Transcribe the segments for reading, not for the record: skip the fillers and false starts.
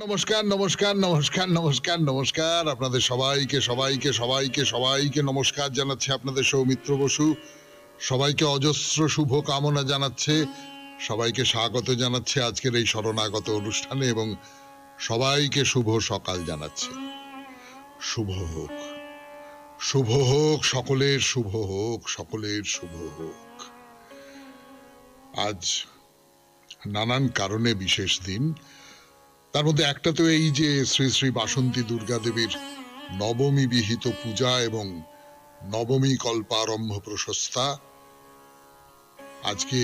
নমস্কার নমস্কার নমস্কার নমস্কার নমস্কার আপনাদের সবাইকে সবাইকে সবাইকে সবাইকে নমস্কার জানাচ্ছে আপনাদের সৌমিত্র বসু। সবাইকে অজস্র শুভ কামনা জানাচ্ছে, সবাইকে স্বাগত জানাচ্ছে আজকের এই শরণাগত অনুষ্ঠানে এবং সবাইকে শুভ সকাল জানাচ্ছে। শুভ হোক, শুভ হোক, সকলের শুভ হোক, সকলের শুভ হোক। আজ নানান কারণে বিশেষ দিন, তার মধ্যে একটা তো এই যে শ্রী শ্রী বাসন্তী দুর্গা দেবীর নবমী বিহিত পূজা এবং নবমী কল্পারম্ভ প্রশস্তা। আজকে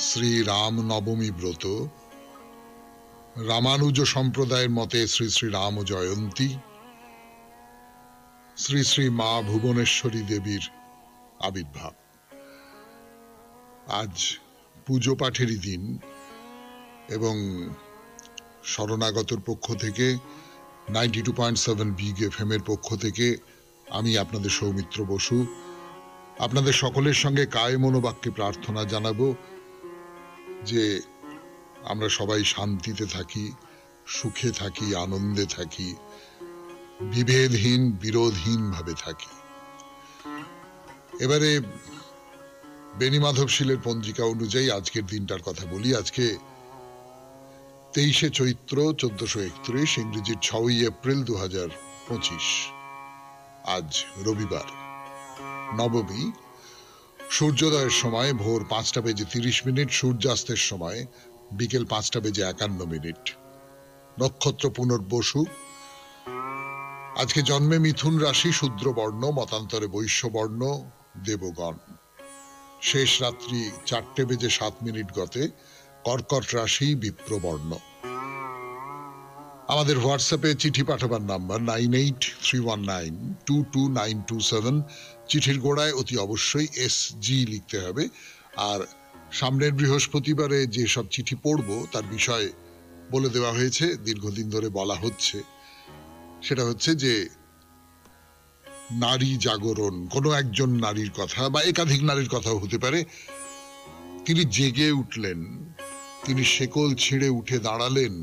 শ্রী রাম নবমী ব্রত, রামানুজ সম্প্রদায়ের মতে শ্রী শ্রী রাম জয়ন্তী, শ্রী শ্রী মা ভুবনেশ্বরী দেবীর আবির্ভাব। আজ পুজো পাঠেরই দিন এবং শরণাগতর পক্ষ থেকে 92.7 বিগ এফএম এর পক্ষ থেকে আমি আপনাদের সৌমিত্র বসু আপনাদের সকলের সঙ্গে কায় মনোবাক্যে প্রার্থনা জানাবো যে আমরা সবাই শান্তিতে থাকি, সুখে থাকি, আনন্দে থাকি, বিভেদহীন বিরোধহীন ভাবে থাকি। এবারে বেণীমাধব শীলের পঞ্জিকা অনুযায়ী আজকের দিনটার কথা বলি। আজকে 23শে চৈত্র 1431, ইংরেজির 6ই এপ্রিল 2025। আজ রবিবার, নবমী। সূর্যোদয়ের সময় ভোর 5:30, সূর্যাস্তের সময় বিকেল 5:51। নক্ষত্র পুনর্বসু। আজকে জন্মে মিথুন রাশি, শূদ্র বর্ণ, মতান্তরে বৈশ্য বর্ণ, দেবগণ। শেষ রাত্রি 4:07 গতে, কর্কট রাশি, বিপ্রবর্ণ। আমাদের হোয়াটসঅ্যাপে চিঠি পাঠাবার নাম্বার 9831922927। চিঠির গোড়ায় অতি অবশ্যই SG লিখতে হবে। আর সামনের বৃহস্পতিবারে যে সব চিঠি পড়ব তার বিষয় বলে দেওয়া হয়েছে, দীর্ঘদিন ধরে বলা হচ্ছে। সেটা হচ্ছে যে নারী জাগরণ, কোনো একজন নারীর কথা বা একাধিক নারীর কথাও হতে পারে। তিনি জেগে উঠলেন, তিনি শেকল ছিঁড়ে উঠে দাঁড়ালেন,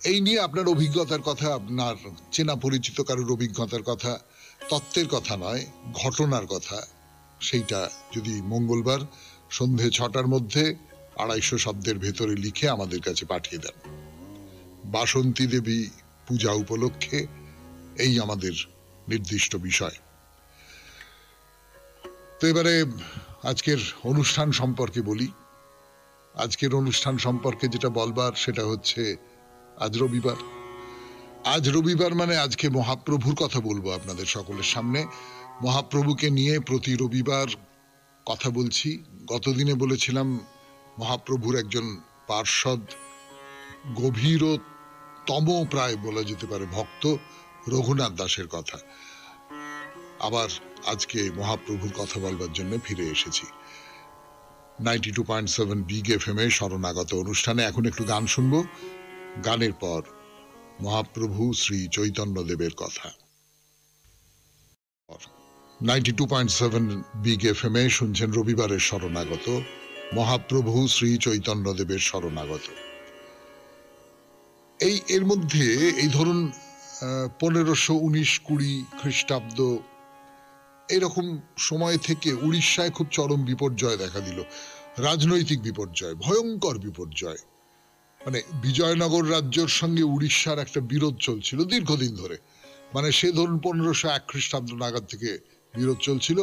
এই নিয়ে আপনার অভিজ্ঞতার কথা, আপনার চেনা পরিচিত কারোর অভিজ্ঞতার কথা, তত্ত্বের কথা নয়, ঘটনার কথা, সেইটা যদি মঙ্গলবার সন্ধে 6টার মধ্যে 250 শব্দের ভেতরে লিখে আমাদের কাছে পাঠিয়ে দেন। বাসন্তী দেবী পূজা উপলক্ষে এই আমাদের নির্দিষ্ট বিষয়। তো এবারে আজকের অনুষ্ঠান সম্পর্কে বলি। আজকের অনুষ্ঠান সম্পর্কে যেটা বলবার সেটা হচ্ছে আজ রবিবার। আজ রবিবার মানে আজকে মহাপ্রভুর কথা বলবো আপনাদের সকলের সামনে। মহাপ্রভুকে নিয়ে প্রতি রবিবার কথা বলছি। গতদিনে বলেছিলাম মহাপ্রভুর একজন পার্ষদ, গভীরতম প্রায় বলা যেতে পারে ভক্ত রঘুনাথ দাসের কথা। আবার আজকে মহাপ্রভুর কথা বলবার জন্য ফিরে এসেছি 92.7 বিগ এফএম এর শরণাগত অনুষ্ঠানে। এখন একটু গান শুনবো, গানের পর মহাপ্রভু শ্রী চৈতন্য দেবের কথা। 92.7 বিগ এফএম এ শুনছেন রবিবারের শরণাগত, মহাপ্রভু শ্রী চৈতন্য দেবের শরণাগত। এর মধ্যে এই ধরুন 1519-20 খ্রিস্টাব্দ এইরকম সময় থেকে উড়িষ্যায় খুব চরম বিপর্যয় দেখা দিল, রাজনৈতিক বিপর্যয়, ভয়ঙ্কর বিপর্যয়। মানে বিজয়নগর রাজ্যের সঙ্গে উড়িষ্যার একটা বিরোধ চলছিল দীর্ঘদিন ধরে। মানে সে ধরুন 1501 খ্রিস্টাব্দ নাগাদ থেকে বিরোধ চলছিল।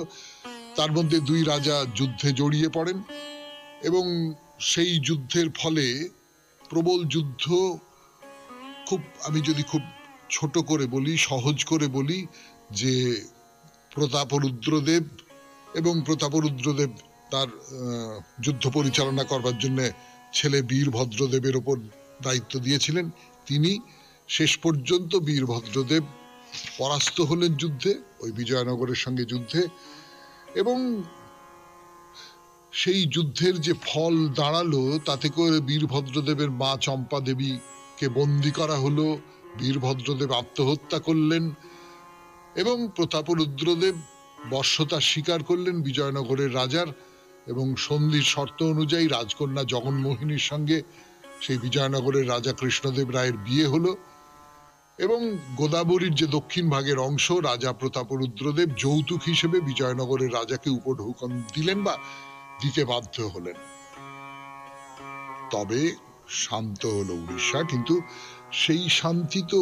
তার মধ্যে দুই রাজা যুদ্ধে জড়িয়ে পড়েন এবং সেই যুদ্ধের ফলে প্রবল যুদ্ধ, খুব আমি যদি খুব ছোট করে বলি, সহজ করে বলি, যে প্রতাপরুদ্রদেব এবং প্রতাপরুদ্রদেব তার যুদ্ধ পরিচালনা করবার জন্য ছেলে বীরভদ্রদেবের ওপর দায়িত্ব দিয়েছিলেন। তিনি শেষ পর্যন্ত বীরভদ্রদেব পরাস্ত হলেন যুদ্ধে, ওই বিজয়নগরের সঙ্গে যুদ্ধে। এবং সেই যুদ্ধের যে ফল দাঁড়ালো তাতে করে বীরভদ্রদেবের মা চম্পা দেবীকে বন্দী করা হলো, বীরভদ্রদেব আত্মহত্যা করলেন এবং প্রতাপরুদ্রদেব বর্ষতা স্বীকার করলেন বিজয়নগরের রাজার এবং সন্ধির শর্ত অনুযায়ী রাজকন্যা জগন্মোহিনীর সঙ্গে সেই বিজয়নগরের রাজা কৃষ্ণদেব রায়ের বিয়ে হলো এবং গোদাবরীর যে দক্ষিণ ভাগের অংশ রাজা প্রতাপরুদ্রদেব যৌতুক হিসেবে বিজয়নগরের রাজাকে উপঢৌকন দিলেন বা দিতে বাধ্য হলেন। তবে শান্ত হলো উড়িষ্যা, কিন্তু সেই শান্তি তো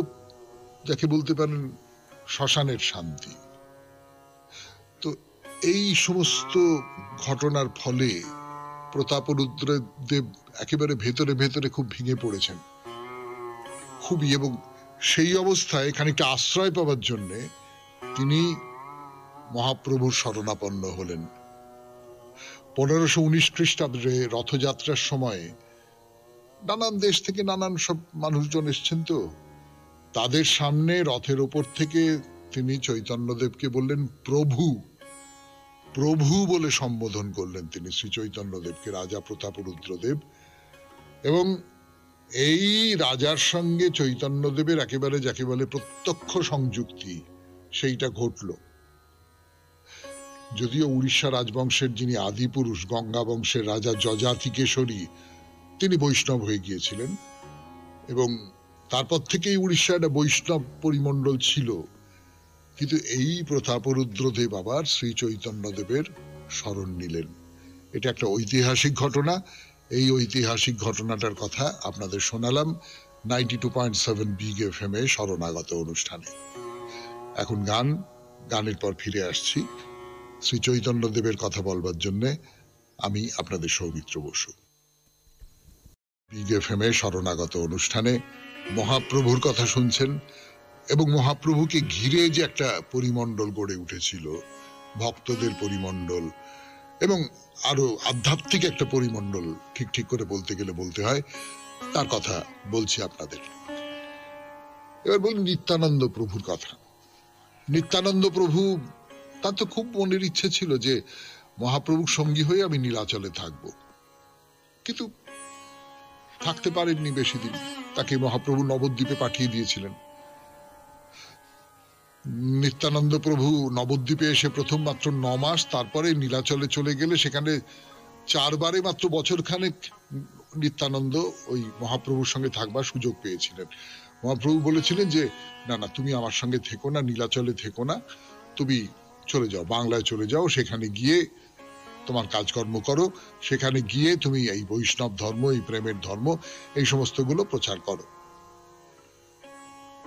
যাকে বলতে পারেন শ্মশানের শান্তি। তো এই সমস্ত ঘটনার ফলে প্রতাপরুদ্রদেব একেবারে ভেতরে ভেতরে খুব ভেঙে পড়েছেন খুবই, এবং সেই অবস্থায় খানিকটা আশ্রয় পাওয়ার জন্য তিনি মহাপ্রভুর শরণাপন্ন হলেন। 1519 খ্রিস্টাব্দে রথযাত্রার সময় নানান দেশ থেকে নানান সব মানুষজন এসছেন, তো তাদের সামনে রথের ওপর থেকে তিনি চৈতন্যদেবকে বললেন প্রভু, প্রভু বলে সম্বোধন করলেন তিনি শ্রী চৈতন্যদেবকে, রাজা প্রতাপরুদ্রদেব। এবং এই রাজার সঙ্গে চৈতন্যদেবের একেবারে যাকে বলে প্রত্যক্ষ সংযুক্তি, সেইটা ঘটল। যদিও উড়িষ্যা রাজবংশের যিনি আদিপুরুষ গঙ্গা বংশের রাজা যজাতি কেশরী, তিনি বৈষ্ণব হয়ে গিয়েছিলেন এবং তারপর থেকেই উড়িষ্যা একটা বৈষ্ণব পরিমণ্ডল ছিল, কিন্তু এই প্রতাপরুদ্রদেব আবার শ্রী চৈতন্যদেবের শরণ নিলেন। এটা একটা ঐতিহাসিক ঘটনা। এই ঐতিহাসিক ঘটনাটার কথা আপনাদের শোনালাম 92.7 বিগ এফএম এ শরণাগত অনুষ্ঠানে। এখন গানের পর ফিরে আসছি শ্রী চৈতন্যদেবের কথা বলবার জন্য। আমি আপনাদের সৌমিত্র বসু। বিগ এফএম এ শরণাগত অনুষ্ঠানে মহাপ্রভুর কথা শুনছেন এবং মহাপ্রভুকে ঘিরে যে একটা পরিমণ্ডল গড়ে উঠেছিল, ভক্তদের পরিমণ্ডল এবং আরো আধ্যাত্মিক একটা পরিমণ্ডল, ঠিক করে বলতে গেলে বলতে হয়, তার কথা বলছি আপনাদের। এবার বলুন নিত্যানন্দ প্রভুর কথা। নিত্যানন্দ প্রভু, তার তো খুব মনের ইচ্ছে ছিল যে মহাপ্রভুর সঙ্গী হয়ে আমি নীলাচলে থাকবো, কিন্তু থাকতে পারেননি বেশি দিন। তাকে মহাপ্রভু নবদ্বীপে পাঠিয়ে দিয়েছিলেন। নিত্যানন্দ প্রভু নবদ্বীপে এসে প্রথম মাত্র 9 মাস, তারপরে নীলাচলে চলে গেলে সেখানে 4 বারে মাত্র বছরখানেক নিত্যানন্দ ওই মহাপ্রভুর সঙ্গে থাকবার সুযোগ পেয়েছিলেন। মহাপ্রভু বলেছিলেন যে না না, তুমি আমার সঙ্গে থেকো না, নীলাচলে থেকো না, তুমি চলে যাও, বাংলায় চলে যাও, সেখানে গিয়ে তোমার কাজকর্ম করো, সেখানে গিয়ে তুমি এই বৈষ্ণব ধর্ম, এই প্রেমের ধর্ম, এই সমস্তগুলো প্রচার করো।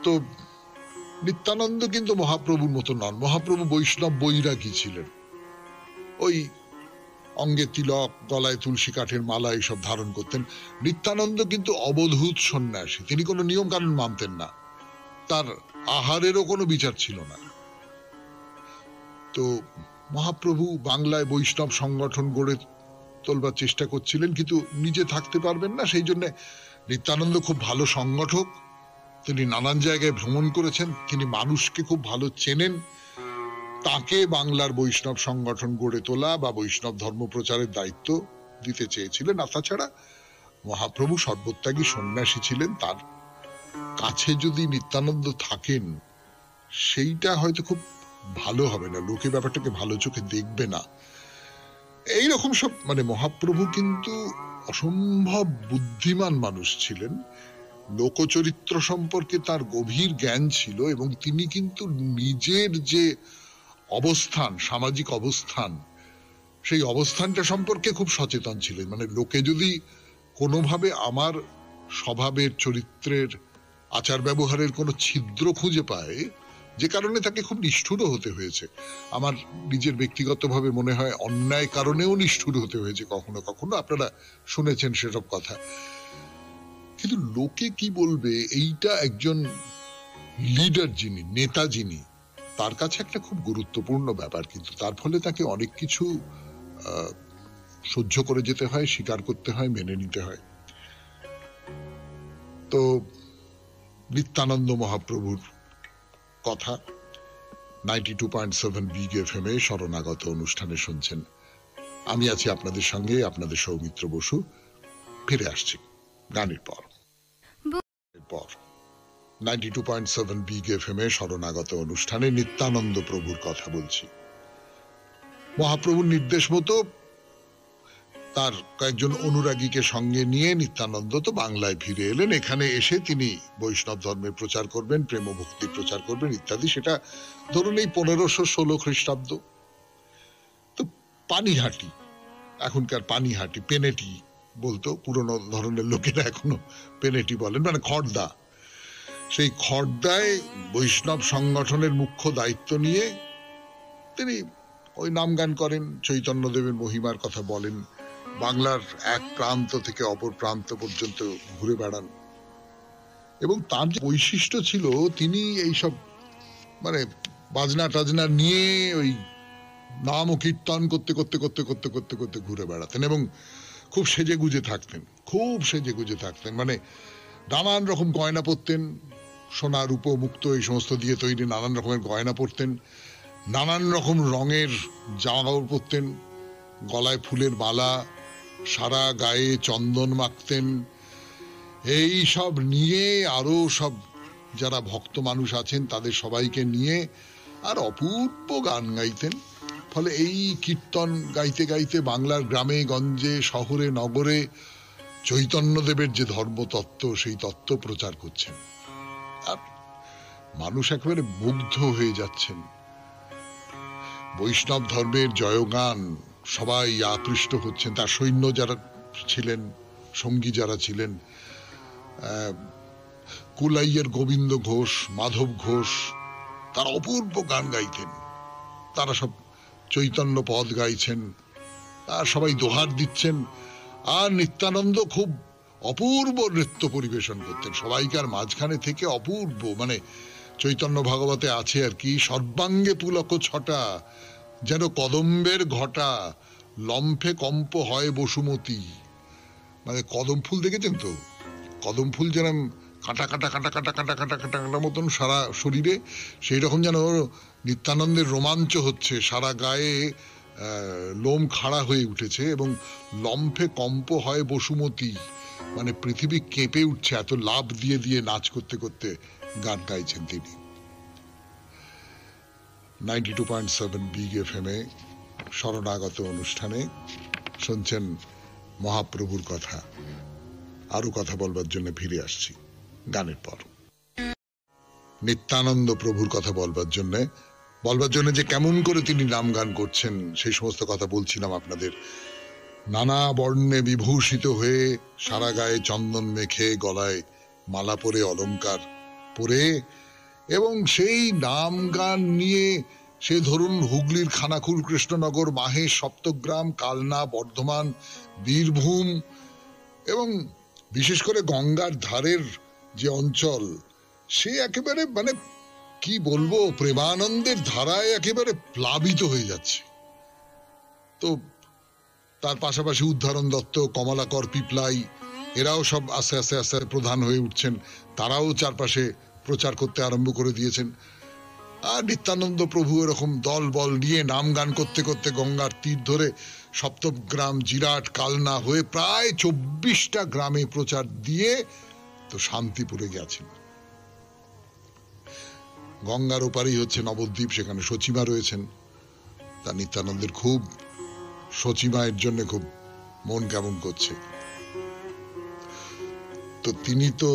তো নিত্যানন্দ কিন্তু মহাপ্রভুর মতো নন। মহাপ্রভু বৈষ্ণব বৈরাগী ছিলেন। ওই অঙ্গে তিলক, গলায় তুলসী কাঠের মালা এইসব ধারণ করতেন। নিত্যানন্দ কিন্তু অবধূত সন্ন্যাসী, তিনি কোনো নিয়ম কানুন মানতেন না, তার আহারেরও কোনো বিচার ছিল না। তো মহাপ্রভু বাংলায় বৈষ্ণব সংগঠন গড়ে তোলবার চেষ্টা করছিলেন, কিন্তু নিজে থাকতে পারবেন না, সেই জন্য নিত্যানন্দ খুব ভালো সংগঠক, তিনি নানান জায়গায় ভ্রমণ করেছেন, তিনি মানুষকে খুব ভালো চেনেন, তাকে বাংলার বৈষ্ণব সংগঠন গড়ে তোলা বা বৈষ্ণব ধর্ম প্রচারের দায়িত্ব দিতে চেয়েছিলেন। আর তাছাড়া মহাপ্রভু সর্বত্যাগী সন্ন্যাসী ছিলেন, তার কাছে যদি নিত্যানন্দ থাকেন সেইটা হয়তো খুব ভালো হবে না, লোকে ব্যাপারটাকে ভালো চোখে দেখবে না, এইরকম সব। মানে মহাপ্রভু কিন্তু অসম্ভব বুদ্ধিমান মানুষ ছিলেন, লোকচরিত্র সম্পর্কে তার গভীর জ্ঞান ছিল এবং তিনি কিন্তু নিজের যে অবস্থান, সামাজিক অবস্থান, সেই অবস্থানটা সম্পর্কে খুব সচেতন ছিলেন। মানে লোকে যদি কোনোভাবে আমার স্বভাবের, চরিত্রের, আচার ব্যবহারের কোনো ছিদ্র খুঁজে পায়, যে কারণে তাকে খুব নিষ্ঠুর হতে হয়েছে, আমার নিজের ব্যক্তিগতভাবে মনে হয় অন্যায় কারণেও নিষ্ঠুর হতে হয়েছে কখনো কখনো, আপনারা শুনেছেন সেসব কথা। কিন্তু লোকে কি বলবে, এইটা একজন লিডার যিনি, নেতা যিনি, তার কাছে একটা খুব গুরুত্বপূর্ণ ব্যাপার। কিন্তু তার ফলে তাকে অনেক কিছু সহ্য করে যেতে হয়, স্বীকার করতে হয়, মেনে নিতে হয়। তো নিত্যানন্দ মহাপ্রভুর কথা 92.7 বিগ এফএম এ শরণাগত অনুষ্ঠানে শুনছেন। আমি আছি আপনাদের সঙ্গে, আপনাদের সৌমিত্র বসু। ফিরে আসছি গানের পর। 92.7 বিগ এফএম এ শরণাগত অনুষ্ঠানে নিত্যানন্দ প্রভুর কথা বলছি। মহাপ্রভুর নির্দেশ মতো তার কয়েকজন অনুরাগীকে সঙ্গে নিয়ে নিত্যানন্দ তো বাংলায় ফিরে এলেন। এখানে এসে তিনি বৈষ্ণব ধর্মের প্রচার করবেন, প্রেম ভক্তির প্রচার করবেন ইত্যাদি। সেটা ধরুন এই 1516 খ্রিস্টাব্দ। তো পানিহাটি, এখনকার পানিহাটি, পেনেটি বলতো পুরনো ধরনের লোকেরা, এখনো পেনেটি বলেন, মানে খড়দা। সেই খড়দায় বৈষ্ণব সংগঠনের মুখ্য দায়িত্ব নিয়ে তিনি ওই নাম গান করেন, চৈতন্যদেবের মহিমার কথা বলেন, বাংলার এক প্রান্ত থেকে অপর প্রান্ত পর্যন্ত ঘুরে বেড়ান। এবং তার যে বৈশিষ্ট্য ছিল, তিনি এইসব মানে বাজনা টাজনা নিয়ে ওই নাম ও কীর্তন করতে করতে করতে করতে করতে করতে ঘুরে বেড়াতেন এবং খুব সেজে গুজে থাকতেন, খুব সেজে গুজে থাকতেন। মানে নানান রকম গয়না পরতেন, সোনা রূপো মুক্ত এই সমস্ত দিয়ে তৈরি নানান রকমের গয়না পরতেন, নানান রকম রঙের জামা কাপড় পরতেন, গলায় ফুলের মালা, সারা গায়ে চন্দন মাখতেন। এই সব নিয়ে আরো সব যারা ভক্ত মানুষ আছেন তাদের সবাইকে নিয়ে আর অপূর্ব গান গাইতেন। ফলে এই কীর্তন গাইতে গাইতে বাংলার গ্রামে গঞ্জে শহরে নগরে চৈতন্যদেবের যে ধর্মতত্ত্ব সেই তত্ত্ব প্রচার করছেন, আর মানুষ একেবারে মুগ্ধ হয়ে যাচ্ছেন। বৈষ্ণব ধর্মের জয়গান, সবাই আকৃষ্ট হচ্ছেন। তার সৈন্য যারা ছিলেন, সঙ্গী যারা ছিলেন, কুলাইয়ের গোবিন্দ ঘোষ, মাধব ঘোষ, তারা অপূর্ব গান গাইতেন। তারা সব চৈতন্য পদ গাইছেন, আর সবাই দোহার দিচ্ছেন। আর নিত্যানন্দ খুব অপূর্ব নৃত্য পরিবেশন করতেন সবাইকার মাঝখানে থেকে। অপূর্ব, মানে চৈতন্য ভাগবতে আছে আর কি, সর্বাঙ্গে পুলক ছটা, যেন কদম্বের ঘটা, লম্ফে কম্প হয় বসুমতী। মানে কদম ফুল দেখেছেন তো, কদম ফুল যেরকম কাটা কাটা কাটা কাটা কাটা কাটা কাটা কাটা মতন সারা শরীরে, সেই রকম যেন নিত্যানন্দের রোমাঞ্চ হচ্ছে, সারা গায়ে লোম খাড়া হয়ে উঠেছে। এবং লম্ফে কম্প হয় বসুমতী, মানে পৃথিবী কেঁপে উঠছে, এত লাভ দিয়ে দিয়ে নাচ করতে করতে গান গাইছেন তিনি। 92.7 বিগ FM এ শরণাগত অনুষ্ঠানে শুনছেন মহাপ্রভুর কথা। আরো কথা বলবার জন্য ফিরে আসছি গানের পর। নিত্যানন্দ প্রভুর কথা বলবার জন্য যে কেমন করে তিনি নাম গান করছেন সেই সমস্ত কথা বলছিলাম আপনাদের। নানা বর্ণে বিভূষিত হয়ে, সারা গায়ে চন্দন মেখে, গলায় মালা পরে, অলংকার পরে, এবং সেই নাম গান নিয়ে সে ধরুন হুগলির খানাকুল, কৃষ্ণনগর, মাহেশ, সপ্তগ্রাম, কালনা, বর্ধমান, বীরভূম এবং বিশেষ করে গঙ্গার ধারের যে অঞ্চল, সে একেবারে মানে কি বলবো, প্রেমানন্দের ধারায় একেবারে প্লাবিত হয়ে যাচ্ছে। তো তার পাশাপাশি উদ্ধারণ দত্ত, কমলাকর, পিপলাই, এরাও সব আস্তে আস্তে আস্তে প্রধান হয়ে উঠছেন। তারাও চারপাশে প্রচার করতে আরম্ভ করে দিয়েছেন। আর নিত্যানন্দ প্রভু এরকম দল বল নিয়ে নাম গান করতে করতে গঙ্গার তীর ধরে সপ্তগ্রাম, জিরাট, কালনা হয়ে প্রায় 24টা গ্রামে প্রচার দিয়ে তো শান্তিপুরে গেছেন। গঙ্গার ওপারেই হচ্ছে নবদ্বীপ, সেখানে সচিমা রয়েছেন। তা নিত্যানন্দের খুব সচিমায়ের জন্য খুব মন কেমন করছে। তো তিনি তো,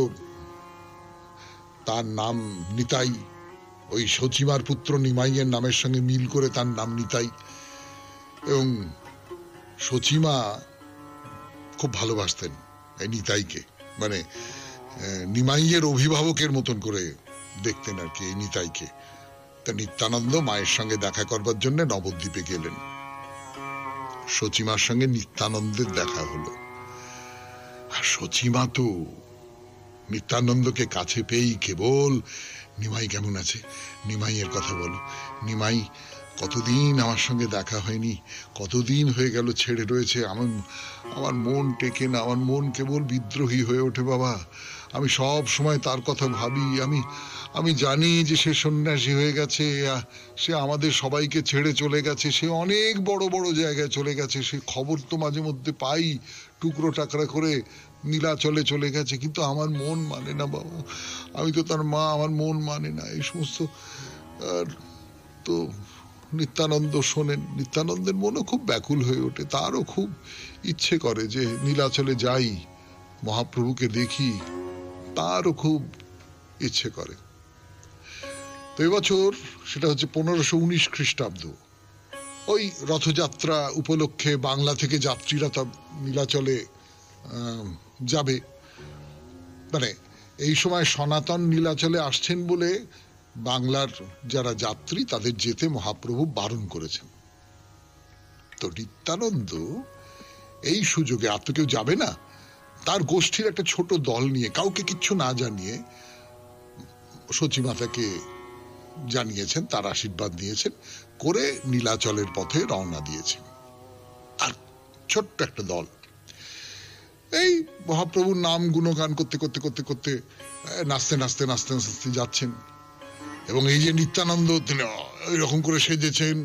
তার নাম নিতাই, ওই সচিমার পুত্র নিমাইয়ের নামের সঙ্গে মিল করে তার নাম নিতাই। এবং সচিমা খুব ভালোবাসতেন এই নিতাইকে, মানে নিমাইয়ের অভিভাবকের মতন করে দেখতেন আর কি এই নিতাইকে। তা নিত্যানন্দ মায়ের সঙ্গে দেখা করবার জন্য নবদ্বীপে গেলেন। সচিমার সঙ্গে নিত্যানন্দের দেখা হলো। আর সচিমা তো নিত্যানন্দকে কাছে পেয়েই কেবল, নিমাই কেমন আছে, নিমাইয়ের কথা বলো, নিমাই কতদিন আমার সঙ্গে দেখা হয়নি, কতদিন হয়ে গেল ছেড়ে রয়েছে, আমার মন টেকে না, আমার মন কেবল বিদ্রোহী হয়ে ওঠে বাবা। আমি সব সময় তার কথা ভাবি। আমি জানি যে সে সন্ন্যাসী হয়ে গেছে, সে আমাদের সবাইকে ছেড়ে চলে গেছে, সে অনেক বড় বড় জায়গায় চলে গেছে, সে খবর তো মাঝে মধ্যে পাই, টুকরো টাকরা করে নীলাচলে চলে গেছে, কিন্তু আমার মন মানে না বাবা, আমি তো তার মা, আমার মন মানে না এই সমস্ত। আর তো নিত্যানন্দ শোনেন। নিত্যানন্দের মনও খুব ব্যাকুল হয়ে ওঠে, তারও খুব ইচ্ছে করে যে নীলাচলে যাই, মহাপ্রভুকে দেখি, তারও খুব ইচ্ছে করে। তো এবছর সেটা হচ্ছে 1519 খ্রিস্টাব্দ, ওই রথযাত্রা উপলক্ষে বাংলা থেকে যাত্রীরা তা নীলাচলে যাবে। মানে এই সময় সনাতন নীলাচলে আসছেন বলে বাংলার যারা যাত্রী তাদের যেতে মহাপ্রভু বারণ করেছেন। তো নিত্যানন্দ এই সুযোগে, আর তো কেউ যাবে না, তার গোষ্ঠীর একটা ছোট দল নিয়ে, কাউকে কিচ্ছু না জানিয়ে সচিমাতাকে জানিয়েছেন, তার আশীর্বাদ নিয়েছেন, করে নীলাচলের পথে রওনা দিয়েছেন। আর ছোট্ট একটা দল এই মহাপ্রভুর নাম গুণগান করতে করতে করতে করতে নাচতে নাচতে নাচতে নাচতে যাচ্ছেন। এবং এই যে নিত্যানন্দ, তিনি ওই রকম করে সেজেছেন,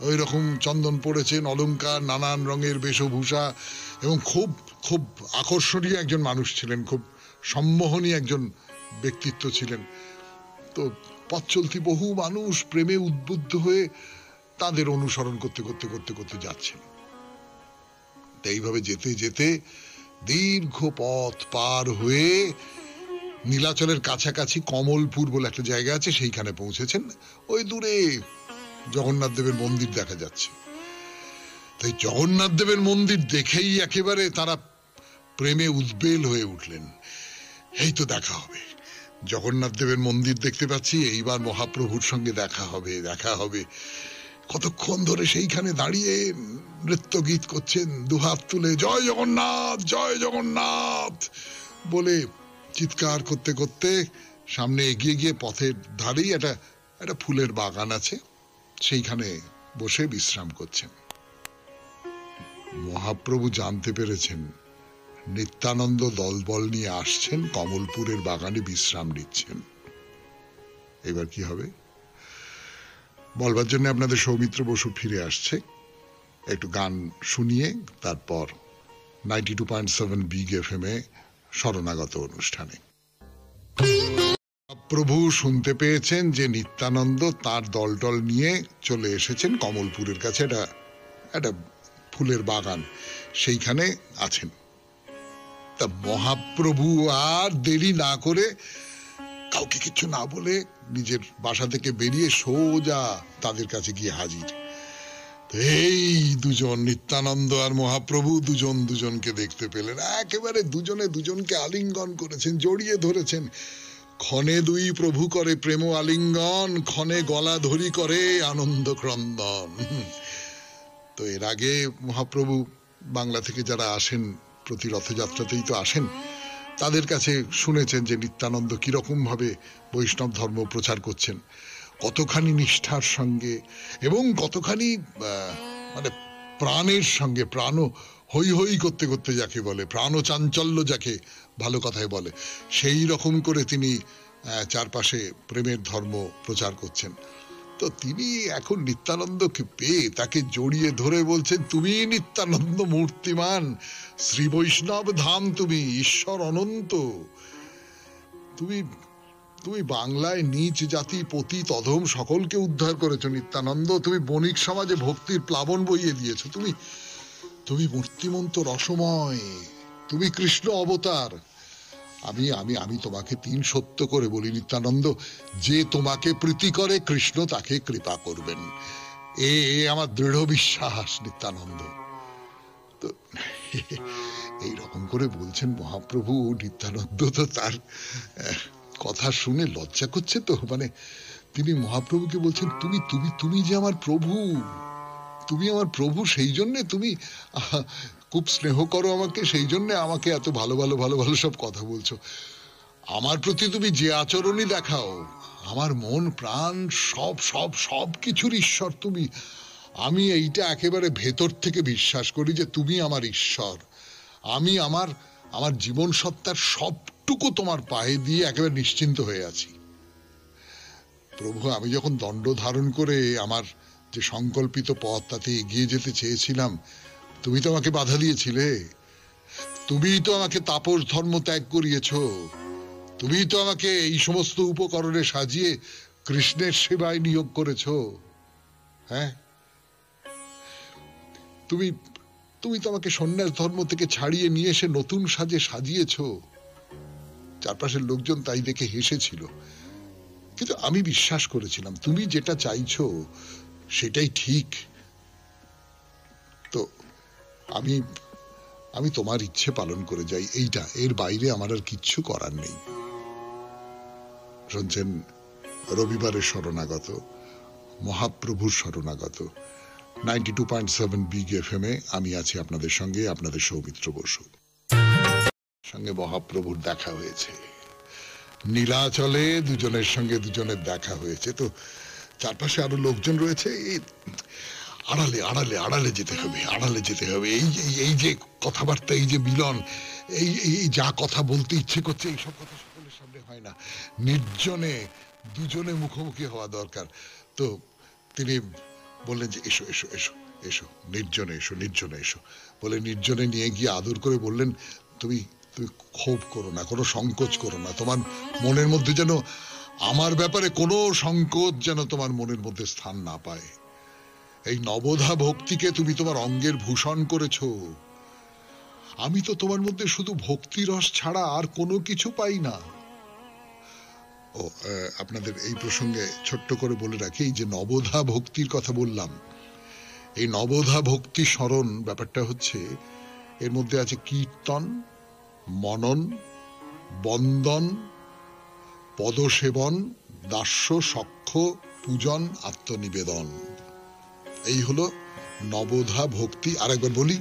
ওই রকম চন্দন পড়েছেন, অলংকার, নানান রঙের বেশভূষা, এবং খুব খুব আকর্ষণীয় একজন মানুষ ছিলেন, খুব সম্মোহনী একজন ব্যক্তিত্ব ছিলেন। তো পথ চলতি বহু মানুষ প্রেমে উদ্বুদ্ধ হয়ে তাদের অনুসরণ করতে করতে করতে করতে যাচ্ছেন। এইভাবে যেতে যেতে দীর্ঘ পথ পার হয়ে নীলাচলের কাছাকাছি কমলপুর বলে একটা জায়গা আছে, সেইখানে পৌঁছেছেন। ওই দূরে জগন্নাথ দেবের মন্দির দেখা যাচ্ছে। তাই জগন্নাথ দেবের মন্দির দেখেই একেবারে তারা প্রেমে উদ্বেল হয়ে উঠলেন। এই তো দেখা হবে, জগন্নাথ দেবের মন্দির দেখতে পাচ্ছি, এইবার মহাপ্রভুর সঙ্গে দেখা হবে, দেখা হবে। কতক্ষণ ধরে সেইখানে দাঁড়িয়ে নৃত্য গীত করছেন, দুহাত তুলে জয় জগন্নাথ, জয় জগন্নাথ বলে চিৎকার করতে করতে সামনে এগিয়ে গিয়ে পথের ধারেই একটা ফুলের বাগান আছে, সেইখানে বসে বিশ্রাম করছেন। মহাপ্রভু জানতে পেরেছেন নিত্যানন্দ দলবল নিয়ে আসছেন, কমলপুরের বাগানে বিশ্রাম নিচ্ছেন। এবার কি হবে বলবার জন্য আপনাদের সৌমিত্র বসু ফিরে আসছে একটু গান শুনিয়ে, তারপর 92.7 বিগ এফএম এ শরণাগত অনুষ্ঠানে। প্রভু শুনতে পেয়েছেন যে নিত্যানন্দ তার দলটল নিয়ে চলে এসেছেন কমলপুরের কাছে, একটা ফুলের বাগান, সেইখানে আছেন। তা মহাপ্রভু আর দেরি না করে, কাউকে কিছু না বলে নিজের বাসা থেকে বেরিয়ে সোজা তাদের কাছে গিয়ে হাজির। এই দুজন, নিত্যানন্দ আর মহাপ্রভু, দুজন দুজনকে দেখতে পেলেন, একেবারে দুজনে দুজনকে আলিঙ্গন করেছেন, জড়িয়ে ধরেছেন। ক্ষণে দুই প্রভু করে প্রেম আলিঙ্গন, ক্ষণে গলা ধরি করে আনন্দ ক্রন্দন। তো এর আগে মহাপ্রভু বাংলা থেকে যারা আসেন, প্রতি রথযাত্রাতেই তো আসেন, তাদের কাছে শুনেছেন যে নিত্যানন্দ কিরকম ভাবে বৈষ্ণব ধর্ম প্রচার করছেন, কতখানি নিষ্ঠার সঙ্গে এবং কতখানি মানে প্রাণের সঙ্গে, প্রাণ হই হই করতে করতে যাকে বলে, প্রাণ চাঞ্চল্য যাকে ভালো কথায় বলে, সেই রকম করে তিনি চারপাশে প্রেমের ধর্ম প্রচার করছেন। তো তিনি এখন নিত্যানন্দকে পেয়ে তাকে জড়িয়ে ধরে বলছেন, তুমি নিত্যানন্দ মূর্তিমান, শ্রী বৈষ্ণব ধাম, তুমি ঈশ্বর অনন্ত, তুমি বাংলায় নীচ জাতি পতিত অধম সকলকে উদ্ধার করেছো নিত্যানন্দ, তুমি বণিক সমাজে ভক্তির প্লাবন বইয়ে দিয়েছো, তুমি মূর্তিমন্ত রসময়, তুমি কৃষ্ণ অবতার। আমি তোমাকে তিন সত্য করে বলি নিত্যানন্দ, যে তোমাকে প্রীতি করে কৃষ্ণ তাকে কৃপা করবেন, এ আমার দৃঢ় বিশ্বাস নিত্যানন্দ। তো এইরকম করে বলছেন মহাপ্রভু। নিত্যানন্দ তো তার কথা শুনে লজ্জা করছে, তো মানে তিনি মহাপ্রভুকে বলছেন, তুমি তুমি তুমি যে আমার প্রভু, তুমি আমার প্রভু, সেই জন্যে তুমি খুব স্নেহ করো আমাকে, সেই জন্য আমাকে এত ভালো ভালো ভালো ভালো সব কথা বলছো। আমার প্রতি তুমি যে আচরণই দেখাও, আমার মন প্রাণ সব সব সব কিছুর ঈশ্বর তুমি। আমি এইটা একেবারে ভেতর থেকে বিশ্বাস করি যে তুমি আমার ঈশ্বর। আমি আমার জীবন সত্তার সবটুকু তোমার পায়ে দিয়ে একেবারে নিশ্চিন্ত হয়ে আছি। প্রভু, আমি যখন দণ্ড ধারণ করে আমার যে সংকল্পিত পথ তাতে এগিয়ে যেতে চেয়েছিলাম, তুমি তো আমাকে বাধা দিয়েছিলে, তুমিই তো আমাকে তাপস ধর্ম ত্যাগ করিয়েছ, তুমিই তো আমাকে এই সমস্ত উপকরণে সাজিয়ে কৃষ্ণের সেবায় নিয়োগ করেছ। হ্যাঁ, তুমি তুমি তো আমাকে সন্ন্যাস ধর্ম থেকে ছাড়িয়ে নিয়ে এসে নতুন সাজে সাজিয়েছ। চারপাশের লোকজন তাই দেখে হেসেছিল, কিন্তু আমি বিশ্বাস করেছিলাম তুমি যেটা চাইছো সেটাই ঠিক। তো আমি আমি তোমার ইচ্ছে পালন করে যাই, এইটা, এর বাইরে আমার আর কিচ্ছু করার নেই। শুনছেন রবিবারের শরণাগত, মহাপ্রভুর শরণাগত 92.7 বিগ এফএম এ আমি আছি আপনাদের সঙ্গে, আপনাদের সৌমিত্র বসু। সঙ্গে মহাপ্রভুর দেখা হয়েছে, নীলাচলে দুজনের সঙ্গে দুজনের দেখা হয়েছে। তো চারপাশে আরো লোকজন রয়েছে, আড়ালে আড়ালে আড়ালে যেতে হবে, আড়ালে যেতে হবে। এই যে কথাবার্তা, এই যে মিলন, এই যা কথা বলতে ইচ্ছে করছে, এইসব কথা সকলের সামনে হয় না, নির্জনে দুজনে মুখোমুখি হওয়া দরকার। তো তিনি বললেন যে এসো এসো এসো এসো, নির্জনে এসো, নির্জনে এসো বলে নির্জনে নিয়ে গিয়ে আদর করে বললেন, তুমি তুমি ক্ষোভ করো না, কোনো সংকোচ করো না, তোমার মনের মধ্যে যেন আমার ব্যাপারে কোনো সংকোচ যেন তোমার মনের মধ্যে স্থান না পায়। এই নবধা ভক্তিকে তুমি তোমার অঙ্গের ভূষণ করেছো। আমি তো তোমার মধ্যে শুধু ভক্তি রস ছাড়া আর কোনো কিছু পাই না। ও আপনাদের এই প্রসঙ্গে ছোট্ট করে বলে রাখি, এই যে নবধা ভক্তির কথা বললাম, এই নবধা ভক্তি স্মরণ ব্যাপারটা হচ্ছে, এর মধ্যে আছে কীর্তন, মনন, বন্দন, পদসেবন, দাস্য, সখ্য, পূজন, আত্মনিবেদন। এই হলো নবধা ভক্তি। আরেকবার বলি,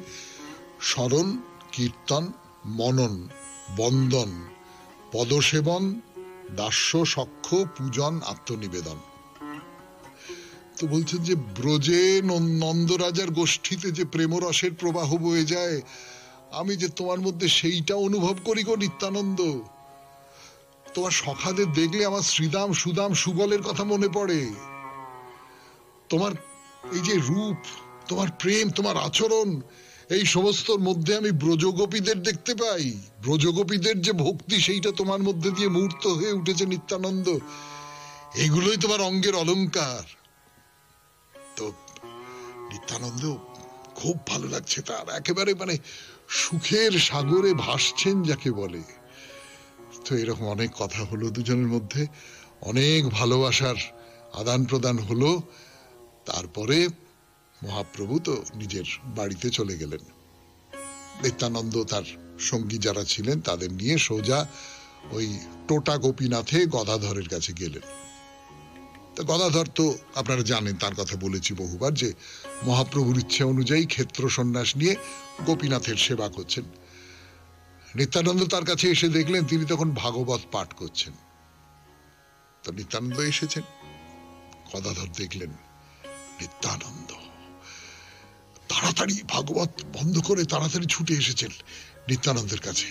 স্মরণ, কীর্তন, মনন, বন্দন, পদসেবন, দাস্য, সখ্য, পূজন, আত্মনিবেদন। তো বলছেন যে ব্রজে নন্দরাজার গোষ্ঠীতে যে প্রেমরসের প্রবাহ বয়ে যায়, আমি যে তোমার মধ্যে সেইটা অনুভব করি গো নিত্যানন্দ। তোমার সখাদের দেখলে আমার শ্রীদাম, সুদাম, সুবলের কথা মনে পড়ে। তোমার এই যে রূপ, তোমার প্রেম, তোমার আচরণ, এই সমস্তর মধ্যে আমি ব্রজগোপীদের দেখতে পাই। ব্রজগোপীদের যে ভক্তি, সেইটা তোমার মধ্যে দিয়ে মূর্ত হয়ে উঠেছে নিত্যানন্দ। এগুলোই তোমার অঙ্গের অলংকার। তো নিত্যানন্দ খুব ভালো লাগছে তার, একেবারে মানে সুখের সাগরে ভাসছেন যাকে বলে। তো এরকম অনেক কথা হলো দুজনের মধ্যে, অনেক ভালোবাসার আদান প্রদান হলো। তারপরে মহাপ্রভু তো নিজের বাড়িতে চলে গেলেন। নিত্যানন্দ তার সঙ্গী যারা ছিলেন তাদের নিয়ে সোজা ওই টোটা গোপীনাথে গদাধরের কাছে গেলেন। তো গদাধর তো আপনারা জানেন, তার কথা বলেছি বহুবার, যে মহাপ্রভুর ইচ্ছে অনুযায়ী ক্ষেত্র সন্ন্যাস নিয়ে গোপীনাথের সেবা করছেন। নিত্যানন্দ তার কাছে এসে দেখলেন তিনি তখন ভাগবত পাঠ করছেন। তো নিত্যানন্দ এসেছেন, গদাধর দেখলেন নিত্যানন্দ তাড়াতাড়ি ভাগবত বন্ধ করে তাড়াতাড়ি ছুটে এসেছেন নিত্যানন্দের কাছে,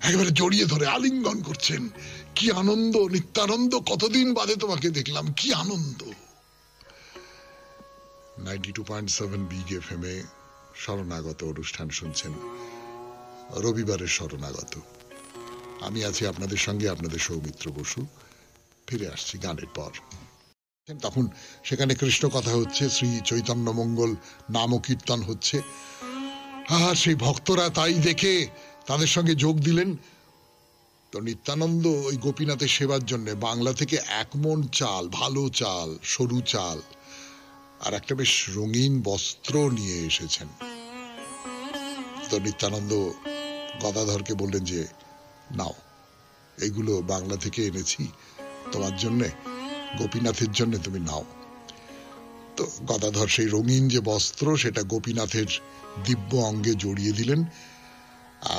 একেবারে জড়িয়ে ধরে আলিঙ্গন করছেন। কি আনন্দ নিত্যানন্দ, কতদিন বাদে তোমাকে দেখলাম, কি আনন্দ। 92.7 বিগ এফএম এ শরণাগত অনুষ্ঠান শুনছেন, রবিবারের শরণাগত। আমি আছি আপনাদের সঙ্গে, আপনাদের সৌমিত্র বসু। ফিরে আসছি গানের পর। তখন সেখানে কৃষ্ণ কথা হচ্ছে, শ্রী চৈতন্য মঙ্গল নাম কীর্তন হচ্ছে, আর সেই ভক্তরা তাই দেখে তাদের সঙ্গে যোগ দিলেন। তো নিত্যানন্দ ওই গোপীনাথের সেবার জন্য বাংলা থেকে 1 মণ চাল, ভালো চাল, সরু চাল, আর একটা বেশ রঙিন বস্ত্র নিয়ে এসেছেন। তো নিত্যানন্দ গদাধরকে বললেন যে নাও, এগুলো বাংলা থেকে এনেছি তোমার জন্যে, গোপীনাথের জন্য, তুমি নাও। তো গদাধর সেই রঙিন যে বস্ত্র সেটা গোপীনাথের দিব্য অঙ্গে জড়িয়ে দিলেন,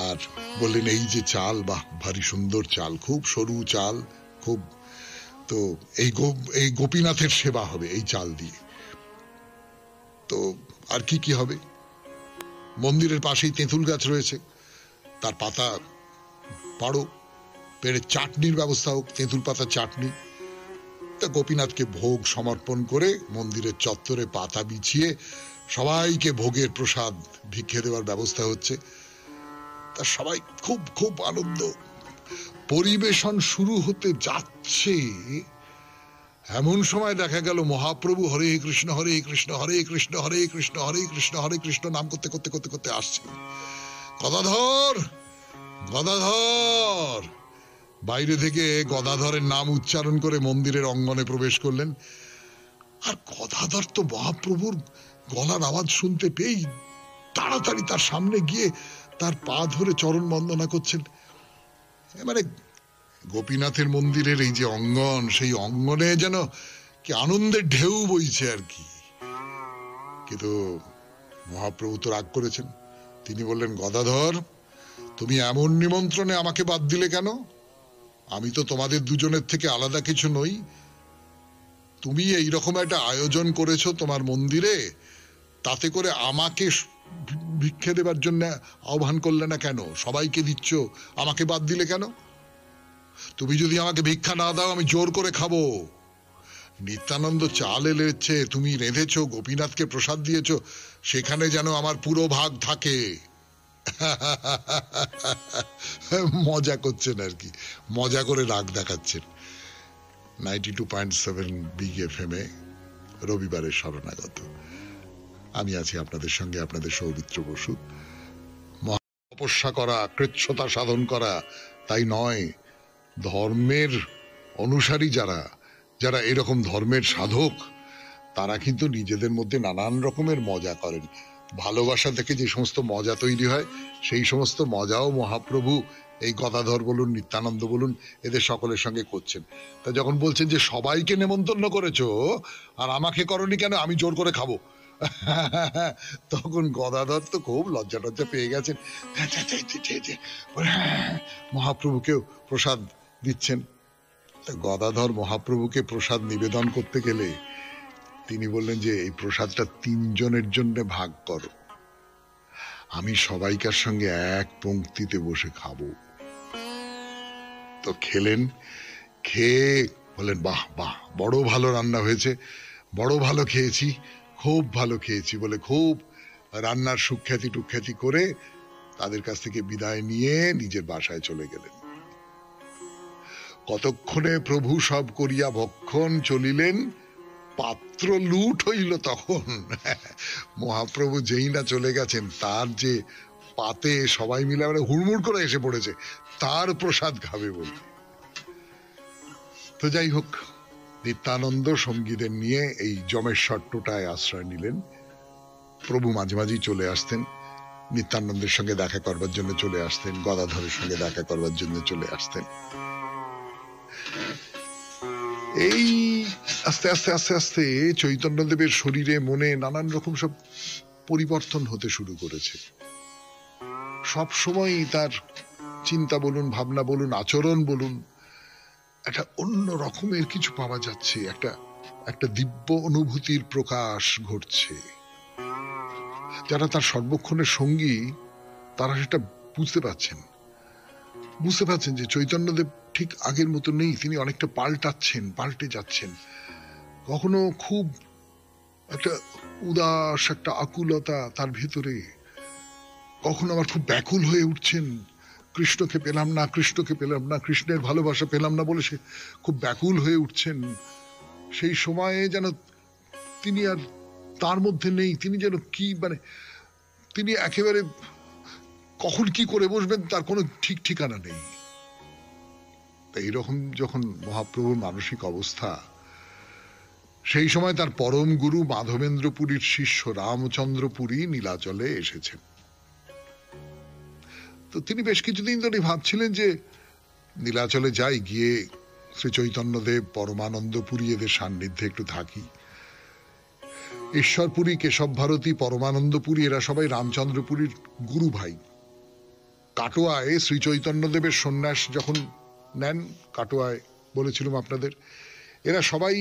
আর বললেন এই যে চাল, বাহ ভারী সুন্দর চাল, খুব সরু চাল, খুব, তো এই গোপীনাথের সেবা হবে এই চাল দিয়ে। তো আর কি কি হবে, মন্দিরের পাশেই তেঁতুল গাছ রয়েছে, তার পাতা পাড়ো, পেড়ে চাটনির ব্যবস্থা হোক, তেঁতুল পাতা চাটনি। তা গোপীনাথকে ভোগ সমর্পণ করে মন্দিরের চত্বরে পাতা বিছিয়ে সবাইকে ভোগের প্রসাদ ভিক্ষে দেওয়ার ব্যবস্থা হচ্ছে। তা সবাই খুব খুব আনন্দ। পরিবেশন শুরু হতে যাচ্ছে, এমন সময় দেখা গেল মহাপ্রভু হরে কৃষ্ণ হরে কৃষ্ণ হরে কৃষ্ণ হরে কৃষ্ণ হরে কৃষ্ণ হরে কৃষ্ণ নাম করতে করতে করতে করতে আসছে। গদাধর, গদাধর। বাইরে থেকে গদাধরের নাম উচ্চারণ করে মন্দিরের অঙ্গনে প্রবেশ করলেন। আর গদাধর তো মহাপ্রভুর গলার আওয়াজ শুনতে পেয়েই তাড়াতাড়ি তার সামনে গিয়ে তার পা ধরে চরণ বন্দনা করছেন। মানে গোপীনাথের মন্দিরের এই যে অঙ্গন, সেই অঙ্গনে যেন কি আনন্দের ঢেউ বইছে আর কি। কিন্তু মহাপ্রভু তো রাগ করেছেন। তিনি বললেন, গদাধর, তুমি এমন নিমন্ত্রণে আমাকে বাদ দিলে কেন? আমি তো তোমাদের দুজনের থেকে আলাদা কিছু নই। তুমি এইরকম একটা আয়োজন করেছো তোমার মন্দিরে, তাতে করে আমাকে ভিক্ষে দেবার জন্য আহ্বান করলে না কেন? সবাইকে দিচ্ছ, আমাকে বাদ দিলে কেন? তুমি যদি আমাকে ভিক্ষা না দাও আমি জোর করে খাবো। নিত্যানন্দ চাল এলেছে, তুমি রেঁধেছ, গোপীনাথকে প্রসাদ দিয়েছ, সেখানে যেন আমার পুরো ভাগ থাকে। মজা করছেন আর কি, মজা করে রাগ দেখাচ্ছেন। 92.7 বিগ FM এ রবিবারের শরণাগত। আমি আছি আপনাদের সঙ্গে, আপনাদের সৌমিত্র বসু। তপস্যা করা, কৃচ্ছতা সাধন করা তাই নয়, ধর্মের অনুসারী যারা যারা এরকম ধর্মের সাধক, তারা কিন্তু নিজেদের মধ্যে নানান রকমের মজা করেন। ভালোবাসা থেকে যে সমস্ত মজা তৈরি হয়, সেই সমস্ত মজাও মহাপ্রভু এই গদাধর বলুন, নিত্যানন্দ বলুন, এদের সকলের সঙ্গে করছেন। তা যখন বলছেন যে সবাইকে নেমন্তন্ন করেছো আর আমাকে করনি কেন, আমি জোর করে খাবো, তখন গদাধর তো খুব লজ্জা টজ্জা পেয়ে গেছেন। মহাপ্রভুকেও প্রসাদ দিচ্ছেন। গদাধর মহাপ্রভুকে প্রসাদ নিবেদন করতে গেলে তিনি বললেন যে এই প্রসাদটা 3 জনের জন্য ভাগ করো, আমি সবাইকার সঙ্গে এক পংক্তিতে বসে খাবো। তো খেলেন, খেয়ে বললেন, বাহ বাহ, বড় ভালো রান্না হয়েছে, বড় ভালো খেয়েছি, খুব ভালো খেয়েছি বলে খুব রান্নার সুখ্যাতি টুখ্যাতি করে তাদের কাছ থেকে বিদায় নিয়ে নিজের বাসায় চলে গেলেন। কতক্ষণে প্রভু সব করিয়া ভক্ষণ চলিলেন, পাত্র লুট হইল তখন। মহাপ্রভু যেই না চলে গেছেন, তার যে পাতে সবাই মিলে হুড়মুড় করে এসে পড়েছে তার প্রসাদ খাবে বলে। তো যাই হোক, নিত্যানন্দ সঙ্গীদের নিয়ে এই যমেশ্বর টোটায় আশ্রয় নিলেন। প্রভু মাঝে মাঝেই চলে আসতেন, নিত্যানন্দের সঙ্গে দেখা করবার জন্য চলে আসতেন, গদাধরের সঙ্গে দেখা করবার জন্য চলে আসতেন। এই আস্তে আস্তে আস্তে আস্তে চৈতন্যদেবের শরীরে মনে নানান রকম সব পরিবর্তন হতে শুরু করেছে। সব সময় তার চিন্তা বলুন, ভাবনা বলুন, আচরণ বলুন, একটা অন্য রকমের কিছু পাওয়া যাচ্ছে, একটা দিব্য অনুভূতির প্রকাশ ঘটছে। যারা তার সর্বক্ষণের সঙ্গী, তারা সেটা বুঝতে পারছেন যে চৈতন্যদেব ঠিক আগের মতো নেই, তিনি অনেকটা পাল্টাচ্ছেন, পাল্টে যাচ্ছেন। কখনো খুব একটা উদাস, একটা আকুলতা তার ভেতরে, কখনো আবার খুব ব্যাকুল হয়ে উঠছেন, কৃষ্ণকে পেলাম না, কৃষ্ণকে পেলাম না, কৃষ্ণের ভালোবাসা পেলাম না বলে সে খুব ব্যাকুল হয়ে উঠছেন। সেই সময়ে যেন তিনি আর তার মধ্যে নেই, তিনি যেন কি তিনি একেবারে কখন কি করে বসবেন তার কোনো ঠিক ঠিকানা নেই। এইরকম যখন মহাপ্রভুর মানসিক অবস্থা, সেই সময় তার পরম গুরু মাধবেন্দ্র পুরীর শিষ্য রামচন্দ্র পুরী নীলাচলে এসেছেন। তো তিনি বেশ কিছুদিন ধরে ভাবছিলেন যে নীলাচলে যাই, গিয়ে শ্রী চৈতন্যদেব, পরমানন্দ পুরী এদের সান্নিধ্যে একটু থাকি। ঈশ্বরপুরী, কেশব ভারতী, পরমানন্দ পুরী এরা সবাই রামচন্দ্র পুরীর গুরু ভাই। কাটোয়ায় শ্রী চৈতন্যদেবের সন্ন্যাস যখন নেন, কাটোয়ায় বলেছিলাম আপনাদের, এরা সবাই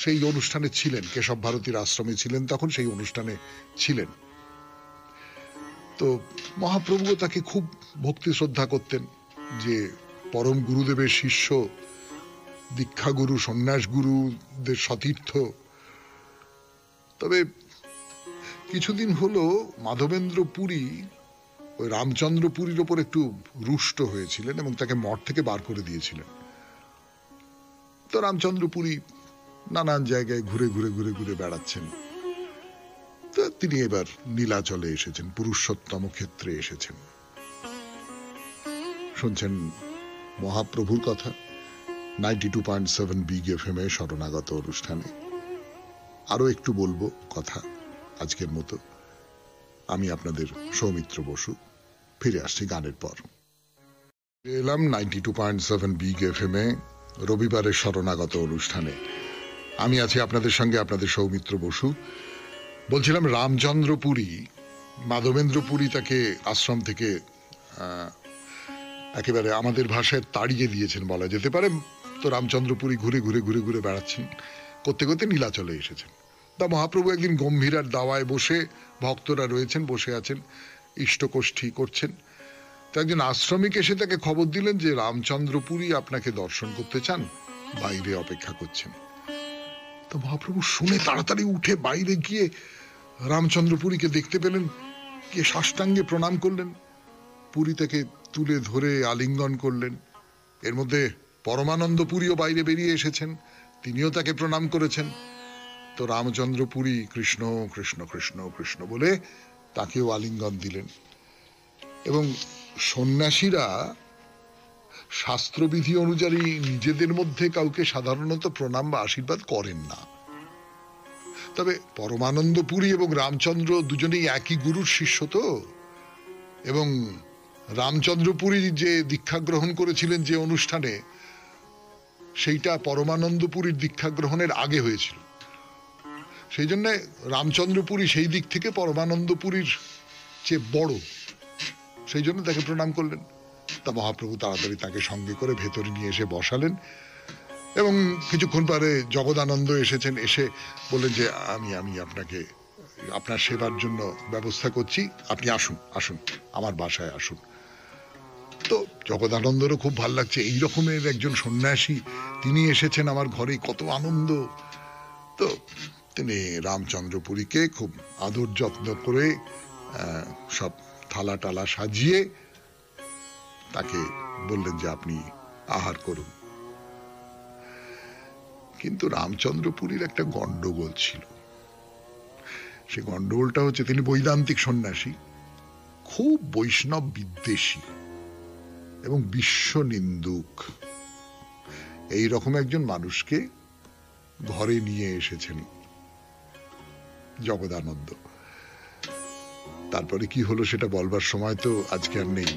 সেই অনুষ্ঠানে ছিলেন, কেশব ভারতীর আশ্রমে ছিলেন, তখন সেই অনুষ্ঠানে ছিলেন। তো মহাপ্রভু তাকে খুব ভক্তি শ্রদ্ধা করতেন, যে পরম গুরুদেবের শিষ্য, দীক্ষা গুরু, সন্ন্যাস গুরুদের সতীর্থ। তবে কিছুদিন হলো মাধবেন্দ্র পুরী ওই রামচন্দ্র পুরীর ওপর একটু রুষ্ট হয়েছিলেন এবং তাকে মঠ থেকে বার করে দিয়েছিলেন। তো রামচন্দ্র পুরী নানান জায়গায় ঘুরে ঘুরে ঘুরে ঘুরে বেড়াচ্ছেন। তো তিনি এবার নীলাচলে এসেছেন, পুরুষোত্তম ক্ষেত্রে এসেছেন। শুনছেন মহাপ্রভুর কথা 92.7 বিগ এফএম এ শরণাগত অনুষ্ঠানে। আরো একটু বলবো কথা আজকের মতো। আমি আপনাদের সৌমিত্র বসু, ফিরে আসছি গানের পর। এলাম 92.7 বিগ এফএম এ রবিবারের শরণাগত অনুষ্ঠানে। আমি আছি আপনাদের সঙ্গে, আপনাদের সৌমিত্র বসু। বলছিলাম রামচন্দ্র পুরী, মাধবেন্দ্র পুরী তাকে আশ্রম থেকে একেবারে আমাদের ভাষায় তাড়িয়ে দিয়েছেন বলা যেতে পারে। তো রামচন্দ্র পুরী ঘুরে ঘুরে ঘুরে ঘুরে বেড়াচ্ছেন, করতে করতে নীলাচলে এসেছেন। তা মহাপ্রভু একদিন গম্ভীরার দাওয়ায় বসে, ভক্তরা রয়েছেন, বসে আছেন, ইষ্টকোষ্ঠী করছেন। তো একজন আশ্রমিক এসে তাকে খবর দিলেন যে রামচন্দ্র পুরী আপনাকে দর্শন করতে চান, বাইরে অপেক্ষা করছেন। তো মহাপ্রভু শুনে তাড়াতাড়ি উঠে বাইরে গিয়ে রামচন্দ্র পুরীকে দেখতে পেলেন, গিয়ে সাষ্টাঙ্গে প্রণাম করলেন। পুরী তাকে তুলে ধরে আলিঙ্গন করলেন। এর মধ্যে পরমানন্দ পুরীও বাইরে বেরিয়ে এসেছেন, তিনিও তাকে প্রণাম করেছেন। তো রামচন্দ্র পুরী কৃষ্ণ কৃষ্ণ কৃষ্ণ কৃষ্ণ বলে তাকেও আলিঙ্গন দিলেন। এবং সন্ন্যাসীরা শাস্ত্রবিধি অনুযায়ী নিজেদের মধ্যে কাউকে সাধারণত প্রণাম বা আশীর্বাদ করেন না। তবে পরমানন্দ পুরী এবং রামচন্দ্র দুজনেই একই গুরুর শিষ্য তো, এবং রামচন্দ্র পুরী যে দীক্ষা গ্রহণ করেছিলেন যে অনুষ্ঠানে, সেইটা পরমানন্দ পুরীর দীক্ষা গ্রহণের আগে হয়েছিল। সেই জন্য রামচন্দ্র পুরী সেই দিক থেকে পরমানন্দ পুরীর চেয়ে বড়, সেই জন্য তাকে প্রণাম করলেন। তা মহাপ্রভু তাড়াতাড়ি তাকে সঙ্গে করে ভেতরে নিয়ে এসে বসালেন। এবং কিছুক্ষণ পরে জগদানন্দ এসেছেন, এসে বললেন যে আমি আপনাকে আপনার সেবার জন্য ব্যবস্থা করছি, আপনি আসুন আসুন আমার বাসায় আসুন। তো জগদানন্দেরও খুব ভালো লাগছে, এই রকমের একজন সন্ন্যাসী তিনি এসেছেন আমার ঘরে, কত আনন্দ। তো তিনি রামচন্দ্র পুরীকে খুব আদর যত্ন করে সব থালা টালা সাজিয়ে তাকে বললেন যে আপনি আহার করুন। কিন্তু রামচন্দ্র পুরীর একটা গন্ডগোল ছিল। সে গন্ডগোলটা হচ্ছে, তিনি বৈদান্তিক সন্ন্যাসী, খুব বৈষ্ণব বিদ্বেষী এবং বিশ্ব নিন্দুক। এইরকম একজন মানুষকে ঘরে নিয়ে এসেছেন জগদানন্দ। তারপরে কি হলো সেটা বলবার সময় তো আজকে আর নেই।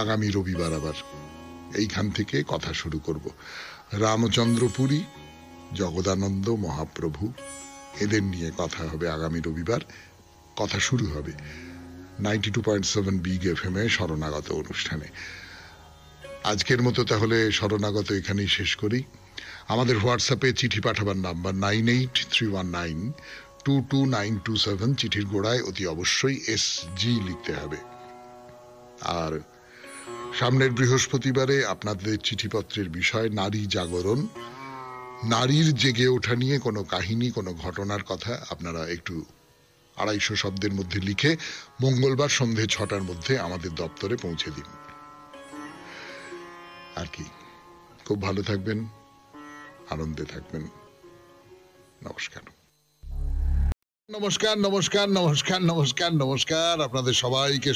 আগামী রবিবার আবার এইখান থেকে কথা শুরু করব। রামচন্দ্র পুরী, জগদানন্দ মহাপ্রভু, এদের নিয়ে কথা হবে আগামী রবিবার। কথা শুরু হবে 92.7 বিগ এফএম এ শরণাগত অনুষ্ঠানে। আজকের মতো তাহলে শরণাগত এখানেই শেষ করি। আমাদের হোয়াটসঅ্যাপে চিঠি পাঠাবার নাম্বার 9831922927। চিঠির গোড়ায় অতি অবশ্যই SG লিখতে হবে। আর সামনের বৃহস্পতিবারে আপনাদের চিঠিপত্রের বিষয় নারী জাগরণ, নারীর জেগে ওঠা নিয়ে কোনো কাহিনী, কোনো ঘটনার কথা আপনারা একটু 250 শব্দের মধ্যে লিখে মঙ্গলবার সন্ধে 6টার মধ্যে আমাদের দপ্তরে পৌঁছে দিন। আর কি, খুব ভালো থাকবেন, আনন্দে থাকবেন। নমস্কার নমস্কার নমস্কার নমস্কার নমস্কার নমস্কার আপনাদের সবাইকে।